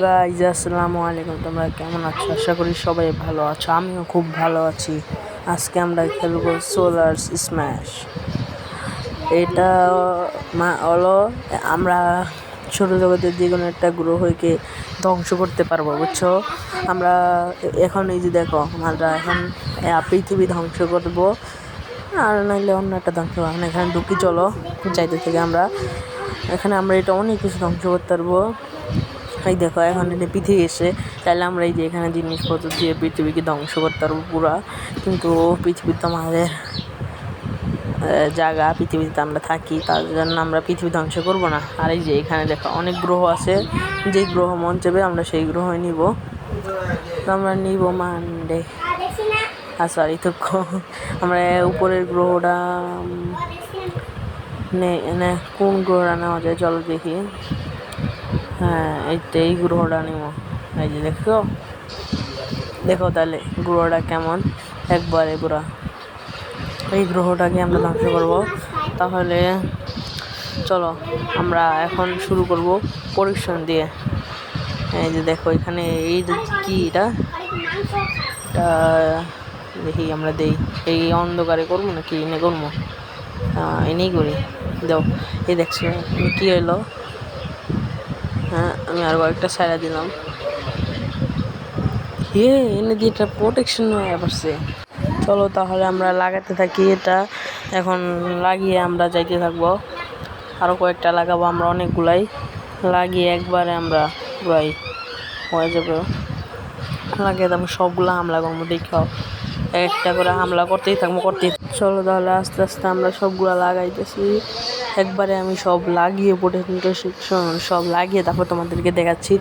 Guys, আসসালামু আলাইকুম। তোমরা কেমন আছো? আশা করি সবাই ভালো আছো। আমিও খুব ভালো আছি। আজকে আমরা খেলবো সোলার স্ম্যাশ। এটা হলো আমরা ছোট জগতের যে কোনো একটা গ্রহকে ধ্বংস করতে পারবো, বুঝছো? আমরা এখন এই যে দেখো, আমরা এখন পৃথিবী ধ্বংস করবো, আর নাইলে অন্য একটা ধ্বংস করবো। এখানে ঢুকি, চলো যাইতে থেকে আমরা এখানে এটা অনেক কিছু ধ্বংস করতে পারবো। এই দেখো, এখন এটা পৃথিবী এসে তাহলে আমরা এই যে এখানে জিনিসপত্র দিয়ে পৃথিবীকে ধ্বংস করতে পারবো পুরা। কিন্তু পৃথিবী তো আমাদের জায়গা, পৃথিবীতে আমরা থাকি, তার জন্য আমরা পৃথিবী ধ্বংস করব না। আর এই যে এখানে দেখো অনেক গ্রহ আছে, যেই গ্রহ মন চাইবে আমরা সেই গ্রহ নিব। তো আমরা নিব মানডে, সরি তো আমরা উপরের গ্রহটা কোন গ্রহটা নেওয়া যায়, চলো দেখি। হ্যাঁ, এই গ্রহটা নিব। এই যে দেখো তাহলে গ্রহটা কেমন, একবারে পুরা এই গ্রহটাকে আমরা ধ্বংস করব। তাহলে চলো আমরা এখন শুরু করব পরীক্ষণ দিয়ে। এই যে দেখো এখানে এই কি এটা দেখি আমরা দেই। এই অন্ধকারে করবো নাকি এনে করবো? এনেই করি, দাও। এই দেখছো কি হইলো? হ্যাঁ, আমি আর কয়েকটা ছাড়া দিলাম। এনে দিয়ে এটা প্রোটেকশন হয়ে পারছে। চলো তাহলে আমরা লাগাতে থাকি। এটা এখন লাগিয়ে আমরা যাইতে থাকবো। আরও কয়েকটা লাগাবো আমরা, অনেকগুলাই লাগিয়ে একবারে আমরা পুরাই হয়ে যাবে। লাগিয়ে তারপর সবগুলো হামলা করবো, দেখাও একটা করে হামলা করতেই থাকবো। চলো তাহলে আস্তে আস্তে আমরা সবগুলো লাগাইতেছি একবারে। আমি সব লাগিয়ে সব লাগিয়ে তারপর তোমাদেরকে দেখাচ্ছি,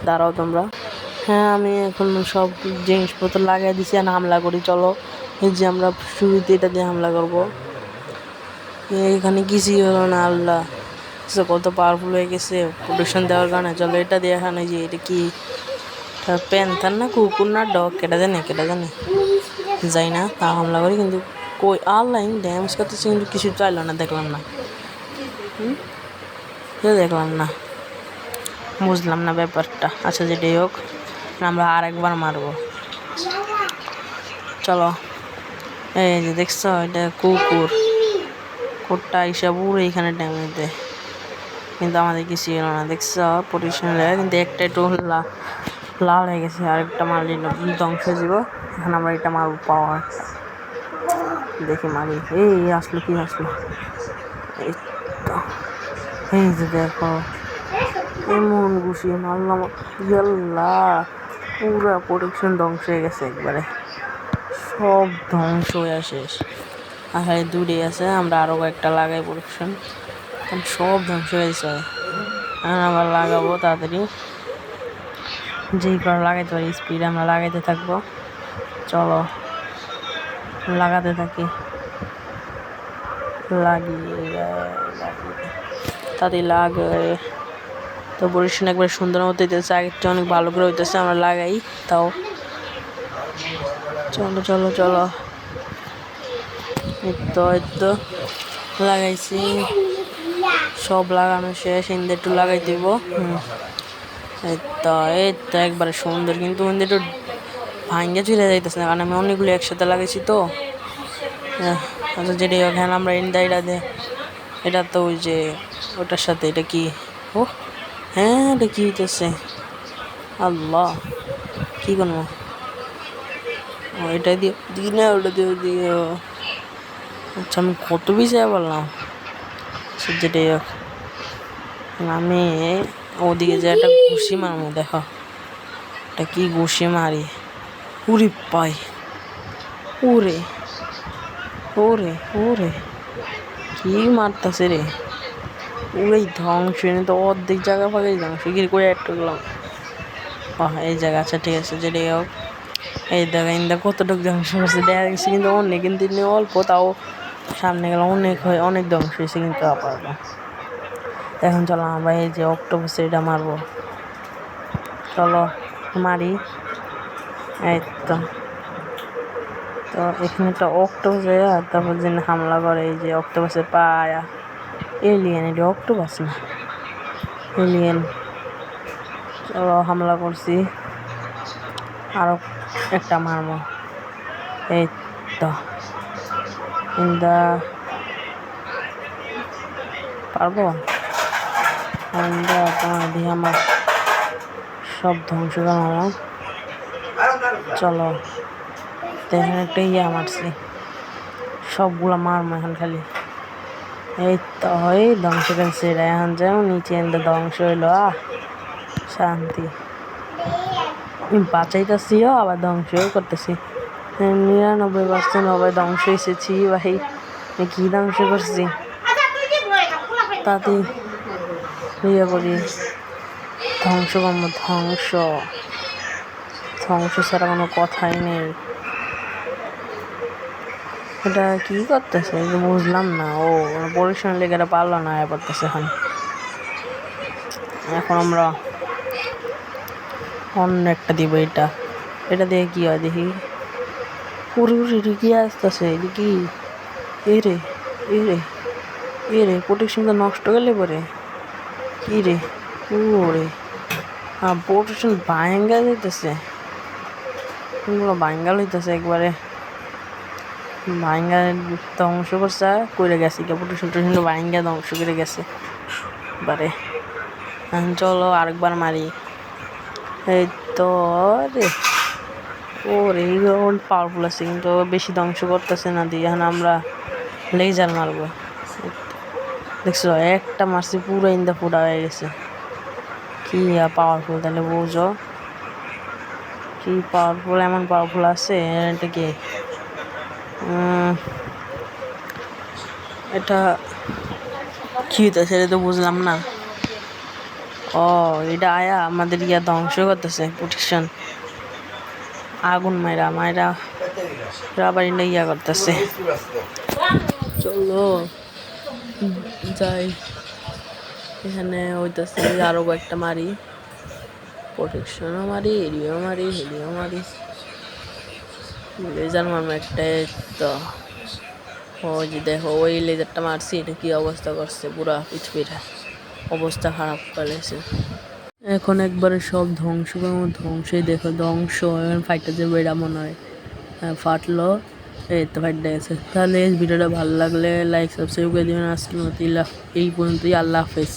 দাঁড়াও তোমরা। হ্যাঁ, আমি এখন সব জিনিসপত্র লাগাই দিছি আর হামলা করি। চলো এই যে আমরা শুরুতে এটা দিয়ে হামলা করবো। এখানে কিছুই হলো না, আল্লাহ কত পাওয়ারফুল হয়ে গেছে প্রোটেকশন দেওয়ার কারণে। চলো এটা দিয়ে এখানে যে এটা কি প্যান্থার না কুকুর না ডগ, কেটা জানে যাই না, তা হামলা করি। কিন্তু কই অনলাইন ড্যামেজ করতেছে, কিন্তু কিছু চাইলো না, দেখলাম না, দেখলাম না, বুঝলাম না ব্যাপারটা। আচ্ছা, যেটাই হোক, আমরা আর একবার মারবো। চলো এই যে দেখছো, এটা কুকুরটা হিসাব পুরো এইখানে ড্যামেজ দেয়, কিন্তু আমাদের কিছু এলো না। দেখছো পরিষ্কার, কিন্তু একটা একটু লাল হয়ে গেছে। আরেকটা মারলে ধ্বংস হয়ে যাব। এখন আমরা এটা মারবো, পাওয়ার দেখি মারি। এই আসলো, কি আসলো? এই তো, এই যে দেখো এমন ঘুষিয়ে মারলাম, ইয়াল্লা পুরা প্রোটেকশন ধ্বংস হয়ে গেছে একবারে, সব ধ্বংস হয়ে শেষ। আর দূরে আছে, আমরা আরও কয়েকটা লাগাই প্রোটেকশন, সব ধ্বংস হয়ে গেছে। আবার লাগাবো তাড়াতাড়ি, যেই করে লাগাইতে পারি স্পিড আমরা লাগাইতে থাকবো। চলো লাগাতে থাকি, লাগিয়ে তাদের লাগে তো পরিষ্কার একবার সুন্দর মতো হইতেছে, আগেরটা অনেক ভালো করে হইতেছে। আমরা লাগাই তাও। চলো চলো চলো, এই তো লাগাইছি, সব লাগানো শেষ। ইন্দে একটু লাগাই দিব। এই তো একবারে সুন্দর, কিন্তু একটু ভাঙ্গে চলে যাইতেছে না, কারণ আমি অনেকগুলো একসাথে লাগাইছি তো। আচ্ছা, যেটা ওখানে আমরা এটা তো ওই যে ওটার সাথে এটা কি, ও হ্যাঁ, এটা কি হইতেছে? আল্লাহ, কি করবো? এটা দিয়ে না, ওটা দিয়ে। আচ্ছা, আমি কত বিষয়ে বললাম। যেটাই হোক, আমি ওদিকে যে একটা ঘুষি মারবো, দেখো এটা কি ঘুষি মারি। উরে পাই, ওরে ওরে ওরে, কি মারতাছে রে, ওই ধ্বংস তো অর্ধেক জায়গা ফাঁকাই ধ্বংস। কি করে একটু গেলাম এই জায়গা। আচ্ছা ঠিক আছে, যেটাই হোক, এই দেখা ইন্দা কতটুকু ধ্বংস হয়েছে দেখা গেছে, কিন্তু অনেক, কিন্তু অল্প, তাও সামনে গেলাম অনেক ধ্বংস হয়েছে, কিন্তু আপাতত। এখন চলো আমরা এই যে অক্টোপাস এটা মারবো। চলো মারি। এই তো এখানে একটা অক্টোপাস, আর তারপর যেন হামলা করে। এই যে অক্টোপাসের পায়া, এলিয়েন, এটা অক্টোপাস না, এলিয়েন। চলো হামলা করছি, আরো একটা মারবো। এই তো ইন্দা পারবো তোমার দিয়ে আমার সব ধ্বংস করানো। চলো দেখেন একটা ইয়া মারছি, সবগুলা মারবো এখন খালি। এই তো হয় ধ্বংস করছে, এখন যাও নিচে এনে ধ্বংস হইলো। শান্তি, বাঁচাইতেছিও আবার ধ্বংসও করতেছি। 99% সবাই ধ্বংস এসেছি ভাই, কি ধ্বংস করছি তাতে ইয়ে করি। ধ্বংস কর্ম ধ্বংস ধ্বংস ছাড়া কোনো কথাই নেই। এটা কি করতেছে বুঝলাম না। ও পরিশ্রম লেগে এটা পারলো না পড়তেছে। এখন আমরা অন্য একটা দিব। এটা দিয়ে কি হয় দেখি। পুরো কি আসতেছে কি? এরে এরে এরে প্রোটেকশনটা নষ্ট গেলে পরে কি রে? ওরে প্রোটেকশন ভাঙ্গা যাইতেছে, ভাঙ্গা লইতেছে একবারে। ভাঙ্গা ধ্বংস করছে করে গেছে, প্রোটেকশন ভাঙ্গা ধ্বংস করে গেছে এবারে। চলো আরেকবার মারি। এই তো রে ওরে পাওয়ারফুল আছে, কিন্তু বেশি ধ্বংস করতেছে না দিয়ে। এখন আমরা লেজার মারবো। দেখছো একটা মারছি পুরো ইন্দা ফুটা হয়ে গেছে। কি পাওয়ারফুল তাহলে বুঝো, কি পাওয়ারফুল, এমন পাওয়ারফুল আছে। এটা কি এটা কি হইতেছে এটা তো বুঝলাম না। ও এটা আয়া আমাদের ইয়া ধ্বংস করতেছে প্রোটেকশন। আগুন মাইরা আবার ইয়া করতেছে। চলো যাই, এখানে হইতেছে আরো কয়েকটা মারি, প্রোটেকশনও মারি, এরিয়াও মারি, হেলিও মারি, লেজার মারবো একটা। তো ওই যে দেখো ওই লেজারটা মারছি, এটা কি অবস্থা করছে, পুরা পৃথিবীর অবস্থা খারাপ করেছে। এখন একবারে সব ধ্বংসই দেখো ধ্বংস। এখন ফাইটটা যে বেড়া মনে হয় ফাটলো। এই তো ফাইটটা গেছে। তাহলে এই ভিডিওটা ভালো লাগলে লাইক সাবস্ক্রাইব করে দিবেন। আজকের মতো এই পর্যন্তই, আল্লাহ হাফেজ।